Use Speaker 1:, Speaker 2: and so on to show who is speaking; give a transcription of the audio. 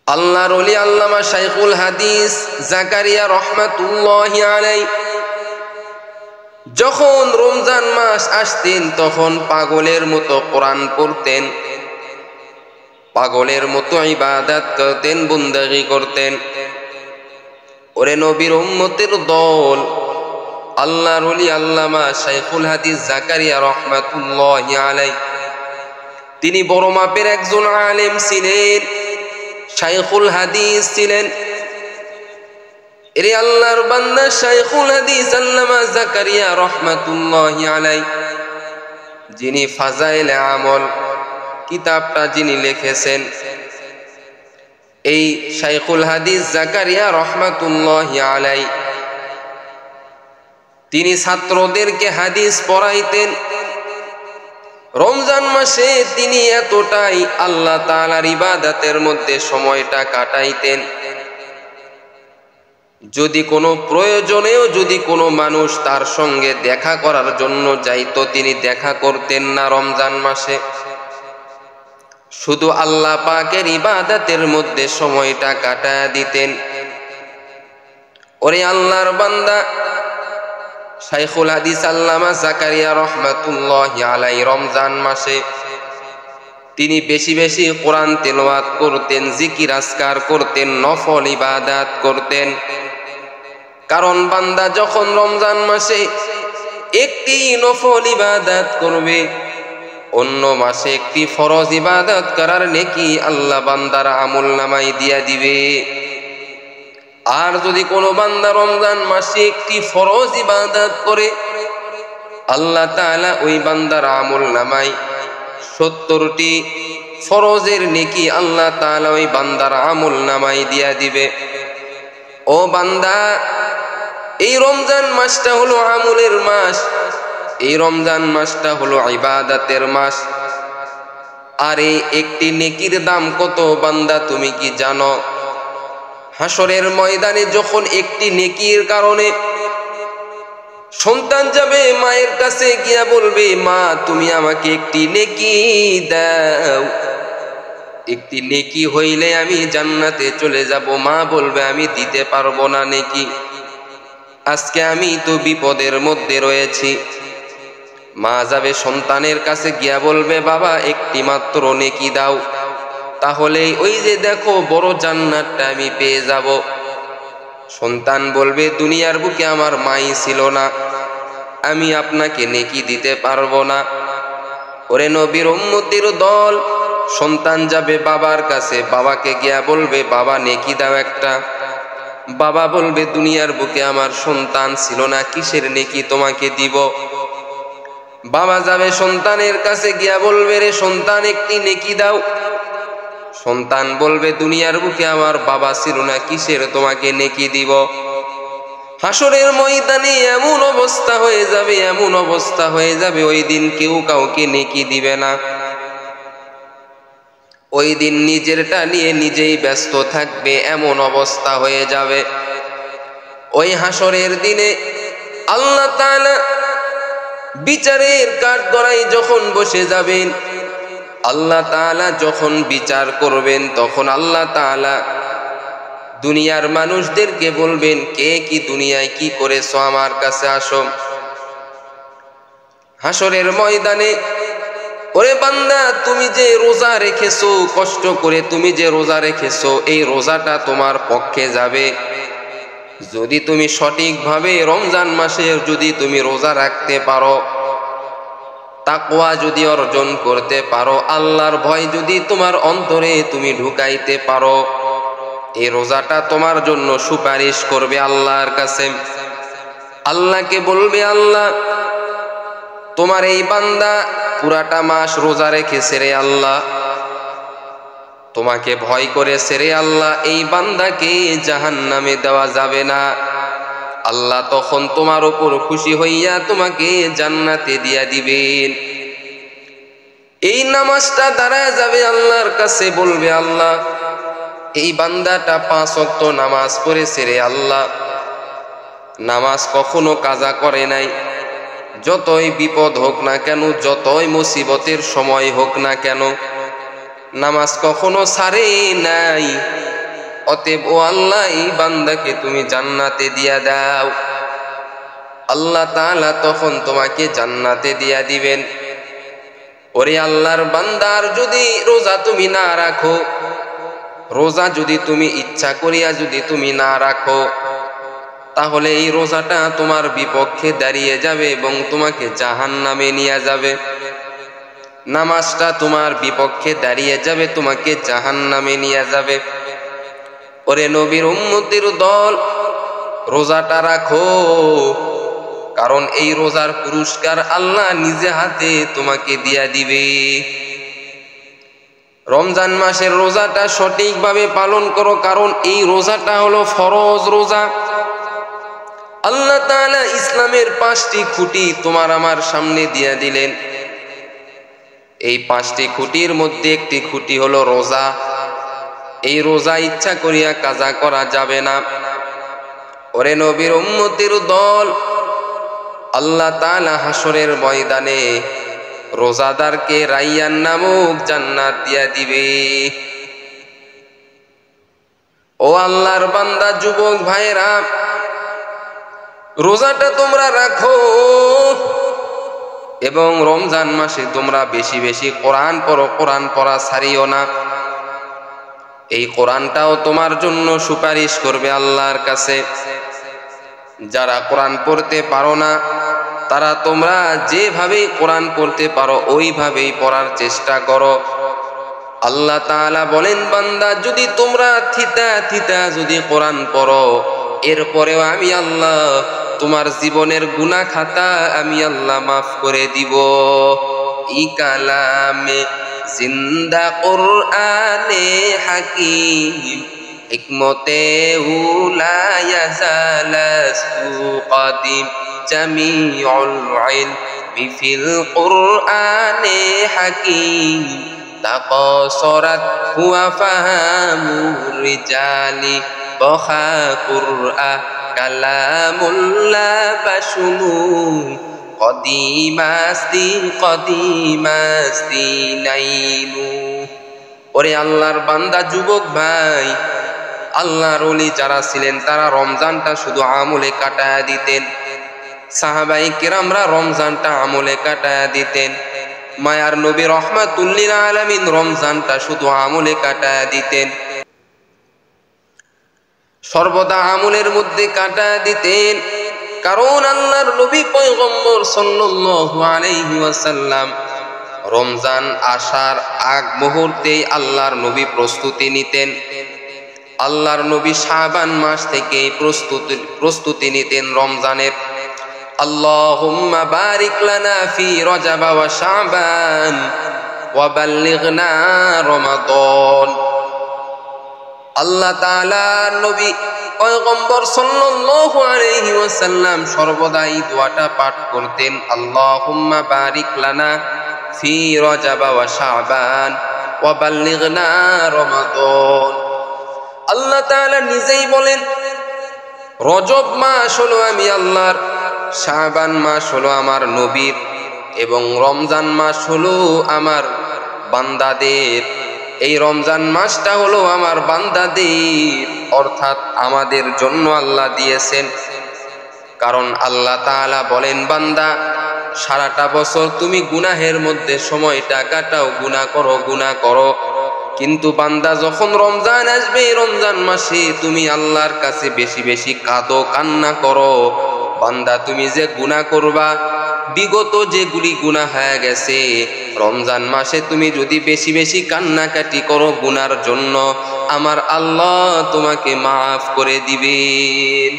Speaker 1: আল্লাহর ওলি আল্লামা শাইখুল হাদিস জাকারিয়া রহমাতুল্লাহি আলাইহি যখন রমজান মাস আসতেন তখন পাগলের মতো কোরআন পড়তেন, পাগলের মতো ইবাদত করতেন, বন্দেগী করতেন। ওরে নবীর উম্মতের দল, আল্লাহর ওলি আল্লামা শাইখুল হাদিস জাকারিয়া রহমাতুল্লাহি আলাইহি তিনি বড় মাপের একজন আলেম ছিলেন, শাইখুল হাদিস ছিলেন। এরে আল্লাহর বান্দা শাইখুল হাদিস আল্লামা জাকারিয়া রহমাতুল্লাহি আলাইহি যিনি ফাজাইলে আমল কিতাবটা যিনি লিখেছেন, এই শাইখুল হাদিস জাকারিয়া রহমাতুল্লাহি আলাইহি তিনি ছাত্রদেরকে হাদিস পড়াইতেন। রমজান মাসে তিনি এতটাই আল্লাহ তাআলার ইবাদতের মধ্যে সময়টা কাটাইতেন, যদি কোনো প্রয়োজনেও যদি কোনো মানুষ তার সঙ্গে দেখা করার জন্য যাইতো তিনি দেখা করতেন না রমজান মাসে, শুধু আল্লাহ পাকের ইবাদতের মধ্যে সময়টা কাটায়া দিতেন। ওরে আল্লাহর বান্দা শাইখুল হাদিস আল্লামা জাকারিয়া রহমাতুল্লাহি আলাইহি রমজান মাসে তিনি বেশি বেশি কোরআন তেলাওয়াত করতেন, জিকির আজকার করতেন, নফল ইবাদত করতেন। কারণ বান্দা যখন রমজান মাসে একটি নফল ইবাদত করবে, অন্য মাসে একটি ফরজ ইবাদত করার নেকি আল্লাহ বান্দার আমল নামায় দিয়া দিবে। আর যদি কোনো বান্দা রমজান মাসে একটি ফরজ ইবাদত করে, আল্লাহ তাআলা ওই বান্দার আমল নামায় 70টি ফরজের নেকি আল্লাহ তাআলা ওই বান্দার আমল নামায় দিয়া দিবে। ও বান্দা, এই রমজান মাসটা হলো আমলের মাস, এই রমজান মাসটা হলো ইবাদতের মাস। আর এই একটি নেকির দাম কত বান্দা তুমি কি জানো? হাসরের ময়দানে যখন একটি নেকির কারণে সন্তান যাবে মায়ের কাছে গিয়া বলবে, মা তুমি আমাকে একটি নেকি দাও, একটি নেকি হইলে আমি জান্নাতে চলে যাব। মা বলবে আমি দিতে পারবো না নেকি, আজকে আমি তো বিপদের মধ্যে রয়েছি। মা যাবে সন্তানের কাছে গিয়া বলবে, বাবা একটি মাত্র নেকি দাও, তাহলে ওই যে দেখো বড় জান্নাতটা আমি পেয়ে যাব। সন্তান বলবে, দুনিয়ার বুকে আমার মাই ছিল না, আমি আপনাকে নেকি দিতে পারবো না। ওরে নবীর উম্মতের দল, সন্তান যাবে বাবার কাছে, বাবাকে গিয়া বলবে, বাবা নেকি দাও একটা। বাবা বলবে, দুনিয়ার বুকে আমার সন্তান ছিল না, কিসের নেকি তোমাকে দিব। বাবা যাবে সন্তানের কাছে গিয়া বলবে, রে সন্তান একটি নেকি দাও। সন্তান বলবে, দুনিয়ার বুকে আমার বাবা ছিল না, কিসের তোমাকে নেকি দিব। হাসরের ময়দানে এমন অবস্থা হয়ে যাবে, এমন অবস্থা হয়ে যাবে, ওই দিন কেউ কাউকে নেকি দিবে না। ওই দিন নিজেরটা নিয়ে নিজেই ব্যস্ত থাকবে, এমন অবস্থা হয়ে যাবে। ওই হাসরের দিনে আল্লাহ তাআলা বিচারের কাঠগড়ায় যখন বসে যাবেন, আল্লাহ তাআলা যখন বিচার করবেন, তখন আল্লাহ তাআলা দুনিয়ার মানুষদেরকে বলবেন, কে কি দুনিয়ায় কি করেছো আমার কাছে আসো। হাসরের ময়দানে, ওরে বান্দা তুমি যে রোজা রেখেছো, কষ্ট করে তুমি যে রোজা রেখেছো, এই রোজাটা তোমার পক্ষে যাবে যদি তুমি সঠিকভাবে রমজান মাসে যদি তুমি রোজা রাখতে পারো, তাকওয়া যদি অর্জন করতে পারো, আল্লাহর ভয় যদি তোমার অন্তরে তুমি ঢুকাইতে পারো, এই রোজাটা তোমার জন্য সুপারিশ করবে আল্লাহর কাছে। আল্লাহকে বলবে, আল্লাহ তোমার এই বান্দা পুরাটা মাস রোজা রেখেছে রে আল্লাহ, তোমাকে ভয় করেছে রে আল্লাহ, এই বান্দাকে জাহান্নামে দেওয়া যাবে না। আল্লাহ তখন তোমার উপর খুশি হইয়া তোমাকে জান্নাতে দিয়া দিবেন। এই নামাজটা দাঁড়ায় যাবে আল্লাহর কাছে, বলবে, আল্লাহ এই বান্দাটা 5 ওয়াক্ত নামাজ পড়েছে রে আল্লাহ, নামাজ কখনো কাজা করে নাই, যতই বিপদ হোক না কেন, যতই মুসিবতের সময় হোক না কেন, নামাজ কখনো ছাড়ে নাই, অতএব ও আল্লাহ এই বান্দাকে তুমি জান্নাতে দিয়া দাও। আল্লাহ তাআলা তখন তোমাকে জান্নাতে দিয়া দিবেন। ওরে আল্লাহর বান্দার যদি রোজা তুমি না রাখো, রোজা যদি তুমি ইচ্ছা করিয়া যদি তুমি না রাখো, তাহলে এই রোজাটা তোমার বিপক্ষে দাঁড়িয়ে যাবে এবং তোমাকে জাহান্নামে নিয়ে যাবে। নামাজটা তোমার বিপক্ষে দাঁড়িয়ে যাবে, তোমাকে জাহান্নামে নিয়ে যাবে। ওরে নবীর উম্মতের দল, রোজাটা রাখো, কারণ এই রোজার পুরস্কার আল্লাহ নিজে হাতে তোমাকে দিয়া দিবে। রমজান মাসের রোজাটা সঠিকভাবে পালন করো, কারণ এই রোজাটা হলো ফরজ রোজা। আল্লাহ তাআলা ইসলামের 5টি খুঁটি তোমার আমার সামনে দিয়া দিলেন। এই 5টি খুঁটির মধ্যে একটি খুঁটি হলো রোজা। এই রোজা ইচ্ছা করিয়া কাজা করা যাবে না। ওরে নবীর উম্মতের দল, আল্লাহ তাআলা হাসরের ময়দানে রোজাদারকে রাইয়ান নামক জান্নাত দিয়া দিবে। ও আল্লাহর বান্দা যুবক ভাইরা, রোজাটা তোমরা রাখো এবং রমজান মাসে তোমরা বেশি বেশি কোরআন পড়ো, কোরআন পড়া ছাড়িও না। এই কোরআনটাও তোমার জন্য সুপারিশ করবে আল্লাহর কাছে। যারা কোরআন পড়তে পারো না, তারা তোমরা যেভাবে কোরআন পড়তে পারো ওইভাবেই পড়ার চেষ্টা করো। আল্লাহ তাআলা বলেন, বান্দা যদি তোমরা থিতা থিতা যদি কোরআন পড়ো, এরপরেও আমি আল্লাহ তোমার জীবনের গুনাহ খাতা আমি আল্লাহ মাফ করে দিব। ই কালামে জিন্দা কুরআনে হাকিম, হিকমতে উলা ইয়াজালাস্তু কাদিম, জামিউল ইলমি ফিল কুরআনে হাকিম, তাকাসরাত হুয়া ফাহামুর রিজালি, বখা কুরআন কালামুল্লাহ বাশুনু, কদিমাস্তি কদিমাস্তি নাইনু। ওরে আল্লাহর বান্দা যুবক ভাই, আল্লাহর ওলি যারা ছিলেন তারা রমজানটা শুধু আমলে কাটায়া দিতেন। সাহাবায়ে কেরামরা রমজানটা আমলে কাটায়া দিতেন। মায়ার নবী রহমাতুল লিল আলামিন রমজানটা শুধু আমলে কাটায়া দিতেন, সর্বদা আমলের মধ্যে কাটায়া দিতেন। কারণ আল্লাহর নবী পয়গম্বর সাল্লাল্লাহু আলাইহি ওয়াসাল্লাম রমজান আসার আগ মুহূর্তেই আল্লাহর নবী প্রস্তুতি নিতেন। আল্লাহর নবী শাবান মাস থেকে প্রস্তুতি নিতেন রমজানের। আল্লাহুম্মা বারিক লানা ফি রজব ওয়া শাবান ওয়া বাল্লিগনা রমাদান। আল্লাহ তাআলা নবী পয়গম্বর সাল্লাল্লাহু আলাইহি ওয়াসাল্লাম সর্বদা এই দোয়াটা পাঠ করতেন, আল্লাহুম্মা বারিক লানা ফি রজব ওয়া শাবান ওয়া বাল্লিগনা রমাদান। আল্লাহ তাআলা নিজেই বলেন, রজব মাস হলো আমি আল্লাহর, শাবান মাস হলো আমার নবীর, এবং রমজান মাস হলো আমার বান্দাদের। এই রমজান মাসটা হলো আমার বান্দাদের, অর্থাৎ আমাদের জন্য আল্লাহ দিয়েছেন। কারণ আল্লাহ তাআলা বলেন, বান্দা সারাটা বছর তুমি গুনাহের মধ্যে সময়টা কাটাও, গুনাহ করো গুনাহ করো, কিন্তু বান্দা যখন রমজান আসবে, রমজান মাসে তুমি আল্লাহর কাছে বেশি বেশি কাঁদো, কান্না করো। বান্দা তুমি যে গুনাহ করবা, বিগত যেগুলি গুনাহ হয়ে গেছে, রমজান মাসে তুমি যদি বেশি বেশি কান্নাকাটি করো গুনার জন্য, আমার আল্লাহ তোমাকে মাফ করে দিবেন।